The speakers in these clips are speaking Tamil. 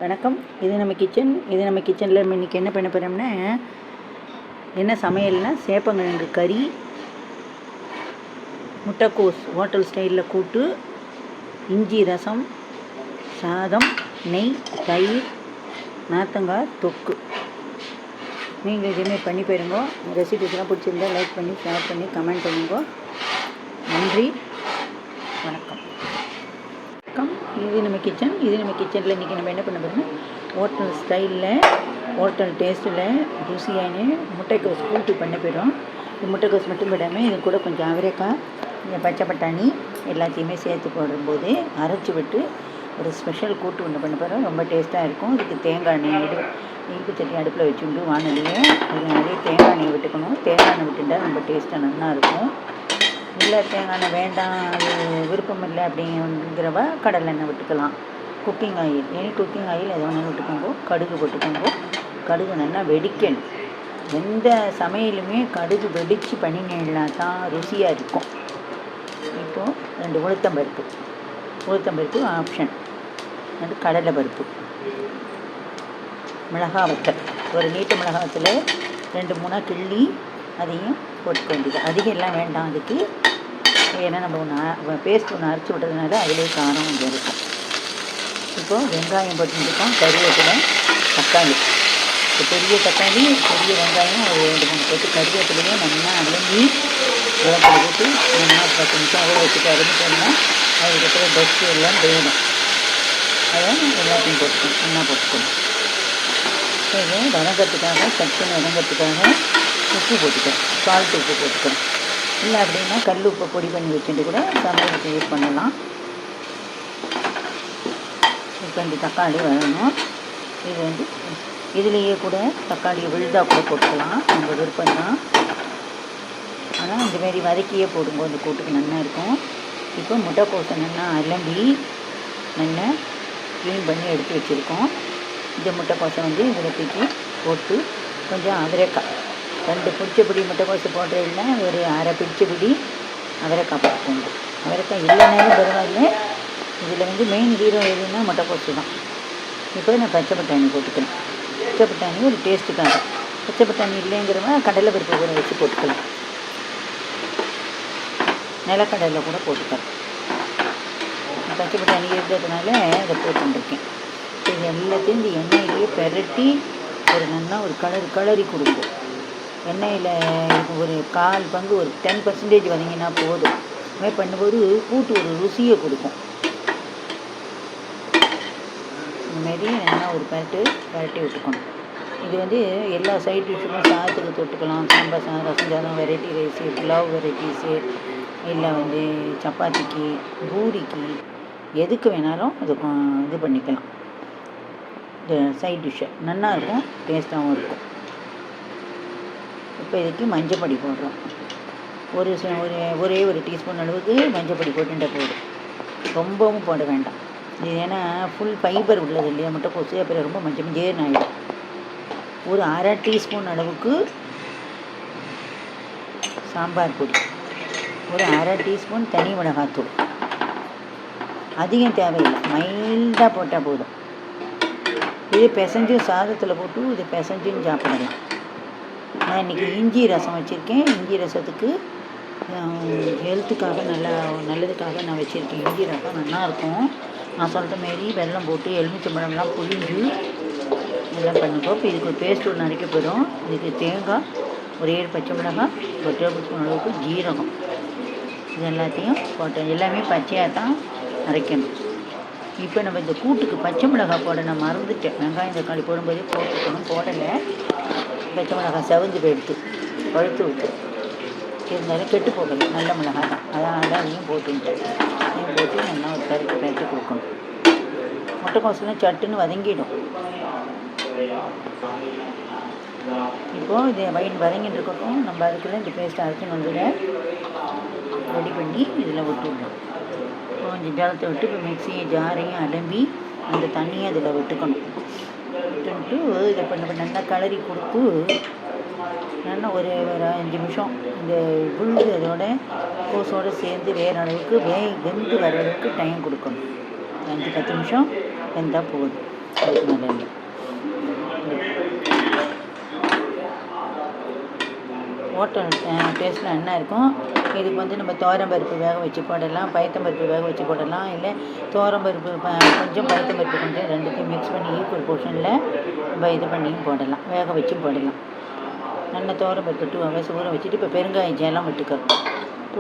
வணக்கம். இது நம்ம கிச்சனில் நம்ம இன்றைக்கி என்ன பண்ண போகிறோம்னா, என்ன சமையல்னா சேப்பங்கிழங்கு கறி, முட்டைக்கோஸ் ஹோட்டல் ஸ்டைலில் கூட்டு, இஞ்சி ரசம், சாதம், நெய், தயிர், நார்த்தங்காய் தொக்கு. நீங்கள் இதுவுமே பண்ணி போயிருங்க. ரெசிபிஸ்லாம் பிடிச்சிருந்தா லைக் பண்ணி, ஷேர் பண்ணி, கமெண்ட் பண்ணுங்க. நன்றி, வணக்கம். இது நம்ம கிச்சனில் இன்றைக்கி நம்ம என்ன பண்ண போகிறோம்னா, ஹோட்டல் ஸ்டைலில், ஹோட்டல் டேஸ்ட்டில் ருசியான முட்டைக்கோஸ் கூட்டு பண்ண போயிடும். இது முட்டைக்கோஸ் மட்டும் போடாமல் இது கூட கொஞ்சம் அவரைக்காய், கொஞ்சம் பச்சை பட்டாணி எல்லாத்தையுமே சேர்த்து போடும்போது அரைச்சி விட்டு ஒரு ஸ்பெஷல் கூட்டு ஒன்று பண்ண போகிறோம். ரொம்ப டேஸ்ட்டாக இருக்கும். இதுக்கு தேங்காய் எண்ணெய் இனிப்பு சட்னி அடுப்பில் வச்சுட்டு வானலியே அதில் நிறைய தேங்காய் எண்ணெய் விட்டுக்கணும். தேங்காய் எண்ணெய் விட்டுட்டா ரொம்ப டேஸ்ட்டாக நல்லாயிருக்கும். இல்லை தேங்காய் எண்ணெய் வேண்டாம், அது விருப்பம் இல்லை அப்படிங்கிறவ கடலை எண்ணெய் விட்டுக்கலாம். குக்கிங் ஆயில் குக்கிங் ஆயில் எதை வேணாலும் விட்டுக்கோங்க. கடுகு போட்டுக்கோங்க. கடுகு நல்லா வெடிக்கணும். எந்த சமையலுமே கடுகு வெடித்து பண்ணினா தான் ருசியாக இருக்கும். இப்போது 2 உளுத்தம்பருப்பு ஆப்ஷன், 2 கடலை பருப்பு, மிளகாய் வத்தல், ஒரு நீட்ட மிளகாத்தில் 2-3 கிள்ளி அதையும் போட்டுக்க வேண்டியது. அதிகம் எல்லாம் வேண்டாம் அதுக்கு. ஏன்னா நம்ம பேஸ்ட் ஒன்று அரைச்சி விட்டதுனால அதிலே காரம் கொஞ்சம் இருக்கும். இப்போது வெங்காயம் போட்டுருக்கோம், கருவேப்பிலை, தக்காளி, பெரிய தக்காளி, பெரிய வெங்காயம் ஒரு 2-3 போட்டு கருவேப்பிலையும் நல்லா அலங்கி உலகத்தில் போட்டு நல்லா 10 நிமிஷம் அவ்வளோ வச்சுட்டு அரைஞ்சிட்டோம்னா அதுக்கப்புறம் டஸ்ட்டு எல்லாம் வேணும். அதை எல்லாத்தையும் போட்டுக்கணும், நல்லா போட்டுக்கணும். இது வதங்கிறதுக்காக, சட்டுன்னு வதங்கிறதுக்காக உப்பு போட்டுக்கணும், சால்ட் உப்பு போட்டுக்கணும். இல்லை அப்படின்னா கல் உப்பை பொடி பண்ணி வச்சுட்டு கூட சமையலுக்கு யூஸ் பண்ணலாம். இப்போ இந்த தக்காளி வரணும். இது இதுலேயே கூட தக்காளியை விழுதா கூட போட்டுக்கலாம், நம்ம விருப்பம்தான். ஆனால் இந்தமாரி வதக்கியே போடும்போது அந்த கூட்டுக்கு நல்லா இருக்கும். இப்போ முட்டைக்கோஸை நல்லா அலம்பி நல்லா க்ளீன் பண்ணி எடுத்து வச்சுருக்கோம். இந்த முட்டைக்கோஸை இதில் தூக்கி போட்டு கொஞ்சம் அவரைக்காய் 2 பிடிச்ச முட்டைக்கோஸு போடுறதில்ல, ஒரு அரை பிடிச்ச அவரைக்காய் போட்டுக்கோங்க. அவரைக்காய் இல்லைனாலும் பரவாயில்ல. இதில் மெயின் ஹீரோ எதுன்னா முட்டைக்கோஸு தான். இப்போ நான் பச்சை பட்டாணி போட்டுக்கிறேன். பச்சை பட்டாணி ஒரு டேஸ்ட்டுக்காக. பச்சை பட்டாணி இல்லைங்கிறவங்க கடலை பருப்பு கூட வச்சு போட்டுக்கலாம். நிலக்கடலை கூட போட்டுக்கிறேன். பச்சை பட்டாணி இருக்கிறதுனால அதை போட்டுருக்கேன். இது எல்லாத்தையும் இந்த எண்ணெயிலேயே பெரட்டி ஒரு கலரி கொடுக்கும். எண்ணெயில் ஒரு 1/4 பங்கு, ஒரு 10% வதங்கினா போதும். இதுமாதிரி பண்ணும்போது கூட்டு ஒரு ருசியை கொடுக்கும். இந்தமாரி நல்லா ஒரு பரட்டி விட்டுக்கணும். இது எல்லா சைட் டிஷ்ஷுக்கும் சாதத்துக்கு தொட்டுக்கலாம். சாம்பார் சாதம், ரசம் சாதம், வெரைட்டி ரைஸு, புலாவ் வெரைட்டிஸு, இல்லை சப்பாத்திக்கு, பூரிக்கு, எதுக்கு வேணாலும் இது பண்ணிக்கலாம். இந்த சைட் டிஷ்ஷை நல்லாயிருக்கும், டேஸ்ட்டாகவும் இருக்கும். இப்போ இதுக்கு மஞ்சப்பொடி போடுறோம். ஒரே ஒரு டீஸ்பூன் அளவுக்கு மஞ்சப்பொடி போட்டுட்டா போதும். ரொம்பவும் போட வேண்டாம். இது ஏன்னா ஃபுல் ஃபைபர் உள்ளது இல்லையா முட்டைக்கோஸு, அப்புறம் ரொம்ப மஞ்சள் ஆகிடும். ஒரு அரை டீஸ்பூன் அளவுக்கு சாம்பார் பொடி, ஒரு அரை டீஸ்பூன் தனி மிளகாத்தூள். அதிகம் தேவையில்லை, மைல்டாக போட்டால் போதும். இது பிசைஞ்சு சாதத்தில் போட்டு இது பிசைஞ்சுன்னு சாப்பிடலாம். நான் இன்றைக்கி இஞ்சி ரசம் வச்சுருக்கேன். இஞ்சி ரசத்துக்கு ஹெல்த்துக்காக நல்லதுக்காக நான் வச்சுருக்கேன். இஞ்சி ரசம் நல்லாயிருக்கும். நான் சொல்கிற மாரி வெல்லம் போட்டு எலுமிச்சம்பழம்லாம் புழிஞ்சு எல்லாம் பண்ணிக்கோ. இப்போ இதுக்கு ஒரு பேஸ்ட் ஒன்று அரைக்க போயிடும். இதுக்கு தேங்காய், ஒரு 7 பச்சை மிளகாய், ஒரு டேபிள் ஸ்பூன் அளவுக்கு ஜீரகம், இது எல்லாத்தையும் போட்டேன். எல்லாமே பச்சையாக தான் அரைக்கணும். இப்போ நம்ம இந்த கூட்டுக்கு பச்சை மிளகாய் போட நான் மறந்துட்டேன். வெங்காயம் தக்காளி போடும்போதே போட்டுக்கணும், போடலை. பச்சை மிளகாய் செவந்து போயிடுத்து, பழுத்து விட்டு இருந்தாலும் கெட்டு போகலை. நல்ல மிளகாய் தான், அதனால் அதையும் போட்டுட்டேன். அதையும் போட்டு நல்லா ஒரு பரட்டி கொடுக்கணும். முட்டைக்கோஸெல்லாம் சட்டுன்னு வதங்கிடும். இப்போது இது வதங்கிட்டு இருக்கட்டும். நம்ம அதுக்குள்ளே இந்த பேஸ்ட்டை அரைச்சி ரெடி பண்ணி இதில் விட்டுடணும். கொஞ்சம் ஜலத்தை விட்டு இப்போ மிக்ஸி ஜாரையும் அலம்பி அந்த தண்ணியை அதில் விட்டுக்கணும். விட்டுன்ட்டு இதை பண்ண நல்லா கிளறி கொடுத்து நல்லா ஒரு 5 நிமிஷம் இந்த விழுது அதோட கோஸோடு சேர்ந்து வேறு அளவுக்கு வெந்து வர அளவுக்கு டைம் கொடுக்கணும். 5-10 நிமிஷம் வெந்தால் போதும். அதுக்கு மேலே இல்லை. ஹோட்டல் டேஸ்ட்டில் என்ன இருக்கும். இதுக்கு வந்து நம்ம துவரம்பருப்பு வேக வச்சு போடலாம், பயத்தம்பருப்பு வேக வச்சு போடலாம், இல்லை துவரம்பருப்பு கொஞ்சம் பயத்தம்பருப்பு கொஞ்சம் ரெண்டுத்தையும் மிக்ஸ் பண்ணி ஈக்குவல் போர்ஷனில் நம்ம இது பண்ணியும் போடலாம், வேக வச்சும் போடலாம். நல்ல துவரம்பருப்பு 2 hours ஊற வச்சுட்டு இப்போ பெருங்காயம் ஜலம் விட்டுக்கணும்.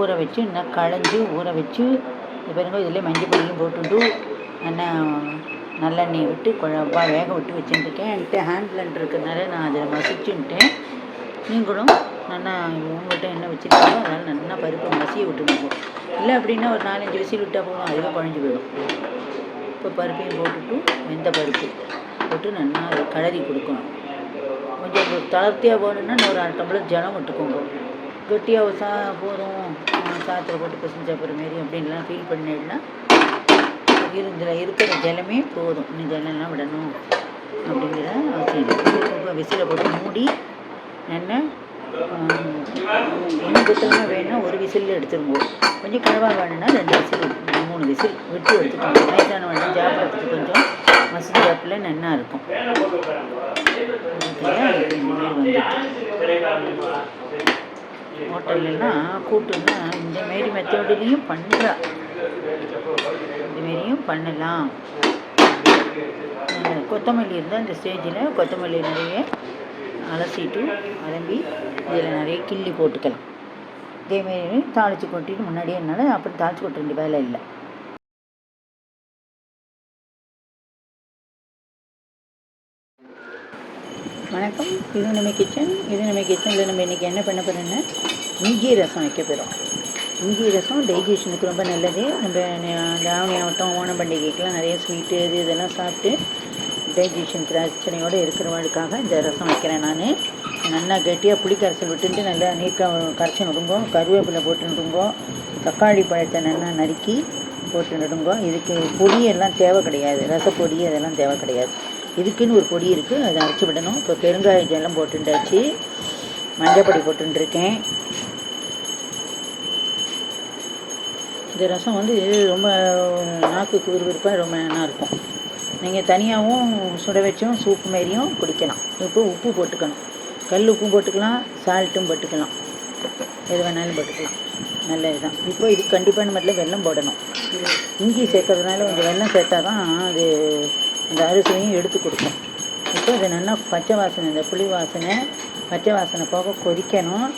ஊற வச்சு இன்னும் களைஞ்சி ஊற வச்சு பெருங்காயம் இதில் மஞ்சள் பொடியும் போட்டுட்டு நல்லெண்ணெய் விட்டு குழம்பா வேக விட்டு வச்சுட்டுருக்கேன். என்கிட்ட ஹேண்ட் பிளெண்டர் இருக்கிறதுனால நான் அதில் மசிச்சுன்ட்டேன். நீங்களும் நல்லா உங்கள்கிட்ட என்ன வச்சுருக்கீங்களோ அதனால் நல்லா பருப்பு மசிய விட்டுருங்க. இல்லை அப்படின்னா ஒரு 4-5 விசில் விட்டால் போதும், அதுவே குழஞ்சி போயிடும். இப்போ பருப்பையும் போட்டுட்டு வெந்த பருப்பு போட்டு நல்லா அதை கிளறி கொடுக்கணும். கொஞ்சம் தளர்த்தியாக போகணுன்னா ஒரு 1/2 டம்ளர் ஜலம் விட்டுக்கோங்க. கெட்டியாக போதும் சாத்தில் போட்டு பிசைஞ்ச அப்புறம் மாரி அப்படின்லாம் ஃபீல் பண்ணிடலாம். இதில் இருக்கிற ஜலமே போதும், இன்னும் ஜலம்லாம் விடணும் அப்படிங்கிற அவசியம் இல்லை. விசிலை போட்டு மூடி நல்லா என்ன குத்தலாம் வேணும்னா ஒரு விசிலில் எடுத்துருங்க. கொஞ்சம் கிழவா வேணும்னா 2 விசில் 3 விசில் விட்டு எடுத்துக்கோங்க. வயசான வேணும் சாப்பிட்றதுக்கு கொஞ்சம் மசிஞ்சாப்பில் நல்லா இருக்கும். ஹோட்டல்லாம் கூட்டுன்னா இந்தமாரி மெத்தோடுலேயும் பண்ணுறா, இதுமாரியும் பண்ணலாம். கொத்தமல்லி இருந்தால் இந்த ஸ்டேஜில் கொத்தமல்லி நிறைய அலசிட்டு அலம்பி இதில் நிறைய கிள்ளி போட்டுக்கலாம். இதேமாரி தாளித்து கொட்டிட்டு முன்னாடியே என்னால் அப்புறம் தாளித்து கொட்ட வேண்டிய வேலை இல்லை. வணக்கம், இது நம்ம கிச்சன். கிச்சனில் நம்ம இன்றைக்கி என்ன பண்ண போகிறோன்னா இஞ்சி ரசம் வைக்க போகிறோம். இஞ்சி ரசம் டைஜஷனுக்கு ரொம்ப நல்லது. நம்ம தாவணி ஆகட்டும், ஓணம் பண்டிகைக்கெலாம் நிறைய ஸ்வீட்டு இதெல்லாம் சாப்பிட்டு டைஜஷன் பிரச்சனையோடு இருக்கிறவங்களுக்காக இந்த ரசம் வைக்கிறேன். நான் நல்லா கெட்டியாக புளி கரைசல் விட்டுட்டு நல்லா நீட்டாக கரைச்சி நடுங்கோ, கருவேப்பிலை போட்டு நடுங்கோ, தக்காளி பழத்தை நல்லா நறுக்கி போட்டு நடுங்கோ. இதுக்கு பொடியெல்லாம் தேவை கிடையாது, ரசப்பொடி அதெல்லாம் தேவை கிடையாது. இதுக்குன்னு ஒரு பொடி இருக்குது, அதை அரைச்சி விடணும். இப்போ பெருங்காய ஜலம் போட்டுண்டாச்சு, மஞ்சள் பொடி போட்டுருக்கேன். இந்த ரசம் வந்து ரொம்ப நாக்குக்கு விறுவிறுப்பாக ரொம்ப நல்லாயிருக்கும். நீங்கள் தனியாகவும் சுட வச்சும் சூப்பு மாரியும் குடிக்கலாம். இப்போ உப்பு போட்டுக்கணும், கல் உப்பும் போட்டுக்கலாம், சால்ட்டும் போட்டுக்கலாம், எது வேணாலும் போட்டுக்கலாம். நல்லது தான். இப்போ இது கண்டிப்பாக நம்ம வெல்லம் போடணும். இஞ்சி சேர்க்கறதுனால கொஞ்சம் வெல்லம் சேர்த்தா தான் அது அந்த அரிசியையும் எடுத்து கொடுக்கும். இப்போ இது நல்லா பச்சை வாசனை, இந்த புளி வாசனை பச்சை வாசனை போக கொதிக்கணும்.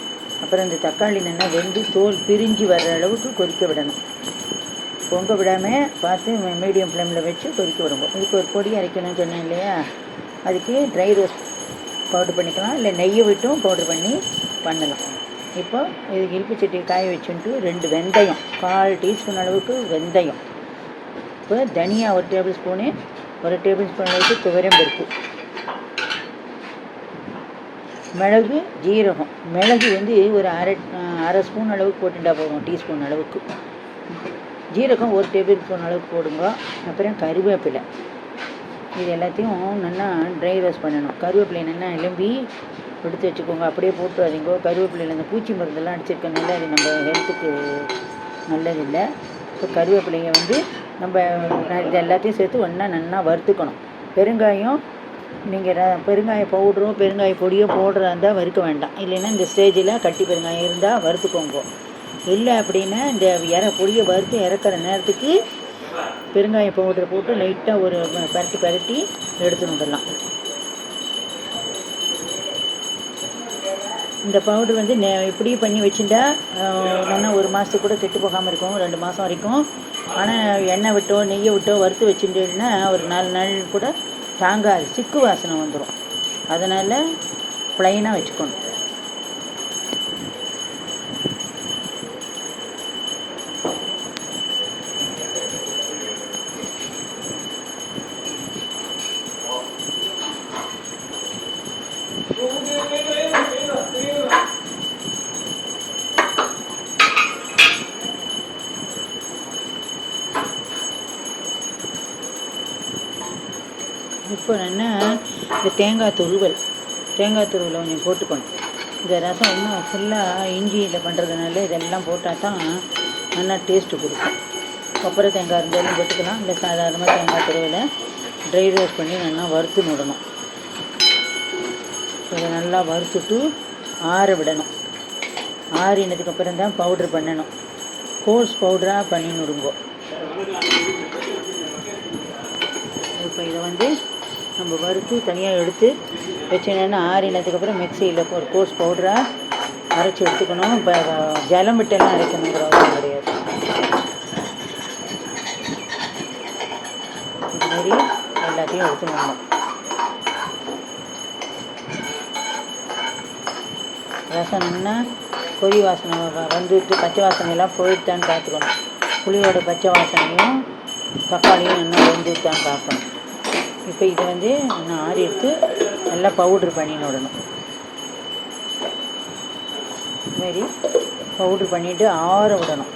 அப்புறம் இந்த தக்காளி நல்லா வெந்து தோல் பிரிஞ்சு வர்ற அளவுக்கு கொதிக்க விடணும். பொங்க விடாமல் பார்த்து மீடியம் ஃப்ளேமில் வச்சு கொதிக்க விடுவோம். இதுக்கு ஒரு பொடி அரைக்கணும்னு சொன்னேன் இல்லையா, அதுக்கு ட்ரை ரோஸ்ட் பவுட்ரு பண்ணிக்கலாம், இல்லை நெய்யை விட்டும் பவுட்ரு பண்ணி பண்ணலாம். இப்போ இதுக்கு இனிப்பு சட்டி காய வச்சுட்டு 2 வெந்தயம், 1/4 டீஸ்பூன் அளவுக்கு வெந்தயம். இப்போ தனியா 1 டேபிள் ஸ்பூனு, 1 டேபிள் ஸ்பூன் அளவுக்கு துவரம்பருப்பு, மிளகு, ஜீரகம். மிளகு வந்து ஒரு அரை ஸ்பூன் அளவுக்கு போட்டுட்டா போதும், டீஸ்பூன் அளவுக்கு. ஜீரகம் 1 டேபிள் ஸ்பூன் அளவுக்கு போடுங்க. அப்புறம் கருவேப்பிலை, இது எல்லாத்தையும் நல்லா ட்ரை ரோஸ்ட் பண்ணணும். கருவேப்பிலை நல்லா எலும்பி எடுத்து வச்சுக்கோங்க, அப்படியே போட்டு அதிங்கோ. கருவேப்பிலையில் இந்த பூச்சி மருந்தெல்லாம் அடிச்சிருக்கனால அது நம்ம ஹெல்த்துக்கு நல்லதில்லை. இப்போ கருவேப்பிலையை வந்து நம்ம இது எல்லாத்தையும் சேர்த்து ஒன்றா நல்லா வறுத்துக்கணும். பெருங்காயம் நீங்கள் பெருங்காய பவுடரோ பெருங்காய பொடியோ போடுறதா இருந்தால் வறுக்க வேண்டாம். இல்லைன்னா இந்த ஸ்டேஜில் கட்டி பெருங்காயம் இருந்தால் வறுத்துக்கோங்க. இல்லை அப்படின்னா இந்த பொடியை வறுத்து இறக்குற நேரத்துக்கு பெருங்காய பவுடரை போட்டு லைட்டாக ஒரு பரட்டி எடுத்து வந்துடலாம். இந்த பவுடர் வந்து இப்படி பண்ணி வச்சுட்டா இல்லைன்னா 1 மாதத்துக்கு கூட கெட்டு போகாமல் இருக்கும், 2 மாதம் வரைக்கும். ஆனால் எண்ணெய் விட்டோ நெய்யை விட்டோ வறுத்து வச்சுட்டேன்னா ஒரு 4 நாள் கூட தாங்காது, சிக்கு வாசனை வந்துடும். அதனால் ப்ளைனாக வச்சுக்கணும். இப்போ என்ன, இந்த தேங்காய் துருவல் கொஞ்சம் போட்டுக்கணும். இந்த ரசம் இன்னும் ஃபுல்லாக இஞ்சி இதை பண்ணுறதுனால இதெல்லாம் போட்டால் தான் நல்லா டேஸ்ட்டு கொடுக்கும். கொப்பரை தேங்காய் இருந்தாலும் போட்டுக்கலாம், இல்லை சாதாரணமாக தேங்காய் துருவலை ட்ரை ரோஸ்ட் பண்ணி நல்லா வறுத்து விடணும். இதை நல்லா வறுத்துட்டு ஆற விடணும். ஆறினதுக்கப்புறம் தான் பவுட்ரு பண்ணணும். கோர்ஸ் பவுடராக பண்ணி விடுங்கோ. இப்போ இதை நம்ம வறுத்து தனியாக எடுத்து வச்சுனா ஆறினதுக்கப்புறம் மிக்சியில் ஒரு கோர்ஸ் பவுடராக அரைச்சி எடுத்துக்கணும். இப்போ ஜலம் விட்டெல்லாம் அரைக்கணுங்கிற அவசியம் கிடையாது. இதுமாரி எல்லாத்தையும் எடுத்துக்கணும். ரசம் நல்லா கொதி வாசனை வந்துட்டு பச்சை வாசனையெல்லாம் போயிட்டான்னு பார்த்துக்கணும். புளியோட பச்சை வாசனையும் தக்காளியும் நல்லா வெந்துட்டான்னு பார்க்கணும். இப்போ இதை நல்லா ஆறி எடுத்து நல்லா பவுட்ரு பண்ணின்னு விடணும். இதுமாரி பவுட்ரு பண்ணிவிட்டு ஆற விடணும்.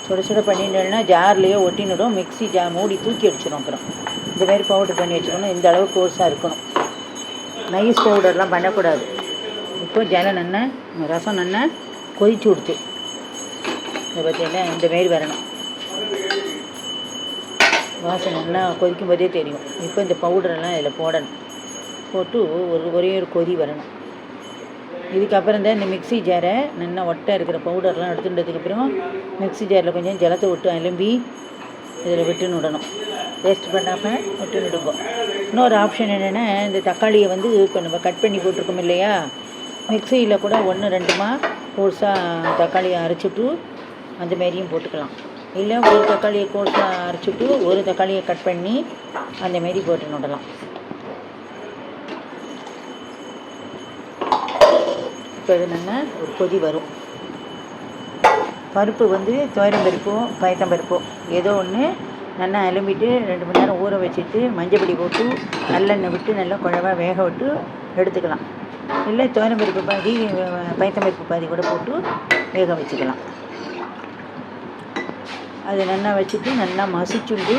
சுட சுட பண்ணிட்டோம்னா ஜார்லேயே ஒட்டினிடும். மிக்ஸி ஜார் மூடி தூக்கி அடிச்சிடும். அப்புறம் இந்தமாரி பவுட்ரு பண்ணி வச்சுக்கணும். இந்த அளவுக்கு கோர்ஸாக இருக்கணும். நைஸ் பவுடர்லாம் பண்ணக்கூடாது. இப்போ ஜலம் நல்லா ரசம் நல்லா கொதிச்சு விடுத்து இதை பார்த்தீங்கன்னா இந்தமாரி வரணும். வாசனை நல்லா கொதிக்கும் போதே தெரியும். இப்போ இந்த பவுடரெல்லாம் இதில் போடணும். போட்டு ஒரே ஒரு கொதி வரணும். இதுக்கப்புறம் தான் இந்த மிக்ஸி ஜாரை நல்லா ஒட்டை இருக்கிற பவுடர்லாம் எடுத்துட்டதுக்கப்புறம் மிக்ஸி ஜாரில் கொஞ்சம் ஜலத்தை விட்டு அலும்பி இதில் விட்டுன்னு விடணும். வேஸ்ட் பண்ணாமல் விட்டு விடுங்க. இன்னொரு ஆப்ஷன் என்னென்னா, இந்த தக்காளியை இப்போ நம்ம கட் பண்ணி போட்டிருக்கோம் இல்லையா, மிக்ஸியில் கூட 1-2 கோர்ஸாக தக்காளியை அரைச்சிட்டு அந்த மாரியும் போட்டுக்கலாம். இல்லை ஒரு தக்காளியை கோர்ஸாக அரைச்சிட்டு ஒரு தக்காளியை கட் பண்ணி அந்தமாரி போட்டு விடலாம். இப்போ இது நல்லா ஒரு கொதி வரும். பருப்பு துவரம் பருப்போ பயத்தம்பருப்போ ஏதோ ஒன்று நல்லா அலும்பிட்டு 2 மணி நேரம் ஊற வச்சுட்டு மஞ்சப்பொடி போட்டு நல்லெண்ணெய் விட்டு நல்லா குழவா வேக விட்டு எடுத்துக்கலாம். இல்லை துவரம் பருப்பு பாதி பயத்தம்பருப்பு பாதி கூட போட்டு வேக வச்சுக்கலாம். அது நல்லா வச்சுட்டு நல்லா மசிச்சுண்டு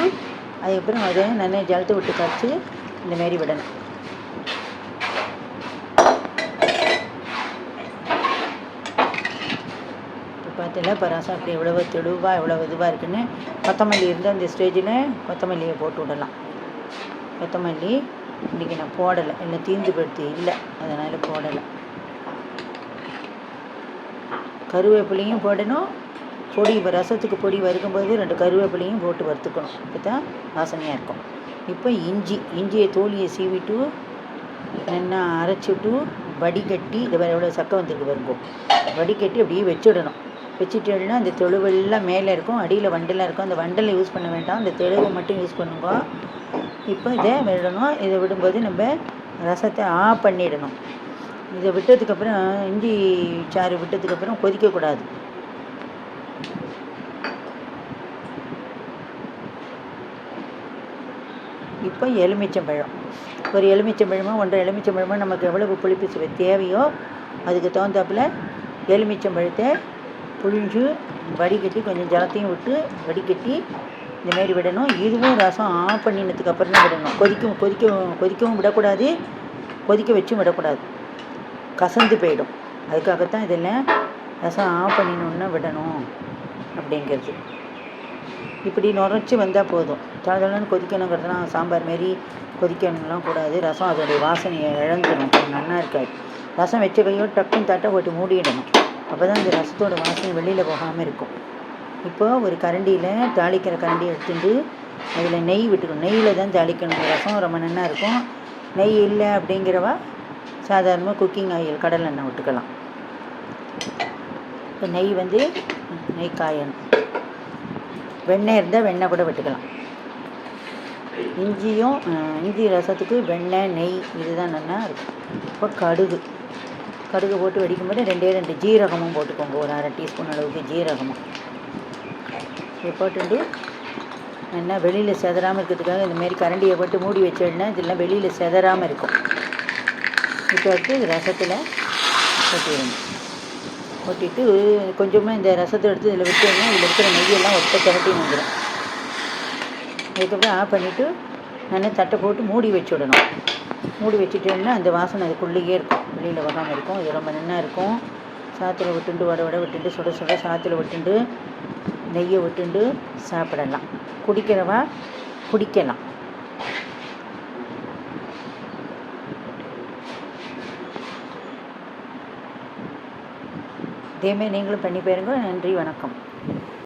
அதுக்கப்புறம் அதை நல்லா ஜலத்தை விட்டு கரைச்சி இந்தமாரி விடணும். பார்த்தீங்களா இப்போ ரசம் அப்படி எவ்வளவு தெளிவாக எவ்வளோ இதுவாக இருக்குன்னு. கொத்தமல்லி இருந்தால் அந்த ஸ்டேஜில் கொத்தமல்லியை போட்டு விடலாம். கொத்தமல்லி இன்றைக்கி நான் போடலை, இல்லை தீர்ந்து படுத்து இல்லை, அதனால் போடலை. கருவேப்பிலையும் போடணும். பொடி இப்போ ரசத்துக்கு பொடி வறுக்கும்போது 2 கருவேப்பிலையும் போட்டு வறுத்துக்கணும். இப்போ தான் வாசனையாக இருக்கும். இப்போ இஞ்சியை தோலியை சீவிட்டு நல்லா அரைச்சிட்டு வடிகட்டி இதை வேறு எவ்வளோ சக்கை வந்துருக்கு வரும்போது வடிகட்டி அப்படியே வச்சுடணும். வச்சுட்டோம்னா அந்த தெளிவெல்லாம் மேலே இருக்கும், அடியில் வண்டெல்லாம் இருக்கும். அந்த வண்டலை யூஸ் பண்ண வேண்டாம், அந்த தெளிவை மட்டும் யூஸ் பண்ணுங்க. இப்போ இதை விடணும். இதை விடும்போது நம்ம ரசத்தை ஆஃப் பண்ணிடணும். இதை விட்டதுக்கப்புறம் இஞ்சி சாறு விட்டதுக்கப்புறம் கொதிக்கக்கூடாது. இப்போ எலுமிச்சம்பழம், ஒரு எலுமிச்சம்பழமோ 1.5 எலுமிச்சம்பழமோ நமக்கு எவ்வளவு புளிப்பு சுவை தேவையோ அதுக்கு தகுந்தாப்பில் எலுமிச்சம்பழத்தை புழிஞ்சு வடிகட்டி கொஞ்சம் ஜலத்தையும் விட்டு வடிகட்டி இந்தமாரி விடணும். இதுவும் ரசம் ஆஃப் பண்ணினதுக்கப்புறம் தான் விடணும். கொதிக்கவும் விடக்கூடாது, கொதிக்க வச்சும் விடக்கூடாது, கசந்து போயிடும். அதுக்காகத்தான் இதில் ரசம் ஆஃப் பண்ணினோன்னா விடணும் அப்படிங்கிறது. இப்படி நுரைச்சி வந்தால் போதும். தளதளன்னு கொதிக்கணுங்கிறதுலாம் சாம்பார் மாரி கொதிக்கணும்லாம் கூடாது. ரசம் அதோடைய வாசனையை இழந்துடும், நல்லா இருக்காது. ரசம் வச்ச கையோ டக்குன்னு தட்டை போட்டு மூடிடணும். அப்போ தான் இந்த ரசத்தோட வாசனை வெளியில் போகாமல் இருக்கும். இப்போ ஒரு கரண்டியில் தாளிக்கிற கரண்டி எடுத்துட்டு அதில் நெய் விட்டுக்கணும். நெய்யில் தான் தாளிக்கணும். ரசம் ரொம்ப நல்லா இருக்கும். நெய் இல்லை அப்படிங்கிறவா சாதாரணமாக குக்கிங் ஆயில் கடலை எண்ணெய் விட்டுக்கலாம். இப்போ நெய் காயணும். வெண்ணெய் இருந்தால் வெண்ணெய் கூட விட்டுக்கலாம். இஞ்சி ரசத்துக்கு வெண்ணெய் நெய் இதுதான் நல்லா இருக்கும். இப்போ கடுகு போட்டு வெடிக்கும்போது 2 ஜீரகமும் போட்டுக்கோங்க. ஒரு 1/2 டீஸ்பூன் அளவுக்கு ஜீரகமும் இதை போட்டுட்டு நல்லா வெளியில் செதறாமல் இருக்கிறதுக்காக இந்தமாரி கரண்டியை போட்டு மூடி வச்சோன்னா இதெல்லாம் வெளியில் செதறாமல் இருக்கும். இப்போ இது ரசத்தில் கொட்டிடணும். கொட்டிட்டு கொஞ்சமாக இந்த ரசத்தை எடுத்து இதில் விட்டோம்னா இதில் இருக்கிற நெய்யெல்லாம் ஒட்ட திரட்டி வந்துடும். அதுக்கப்புறம் ஆஃப் பண்ணிவிட்டு நல்லா தட்டை போட்டு மூடி வச்சுடணும். மூடி வச்சுட்டோம்னா அந்த வாசனை அதுக்குள்ளேயே இருக்கும், வெளியில் வராமல் இருக்கும். இது ரொம்ப நல்லா இருக்கும். சாத்தில் விட்டுண்டு வடை விட்டுண்டு சுட சாத்தில் விட்டுண்டு நெய்யை விட்டுண்டு சாப்பிடலாம். குடிக்கிறவா குடிக்கலாம். இதேமாரி நீங்களும் பண்ணி பாருங்க. நன்றி, வணக்கம்.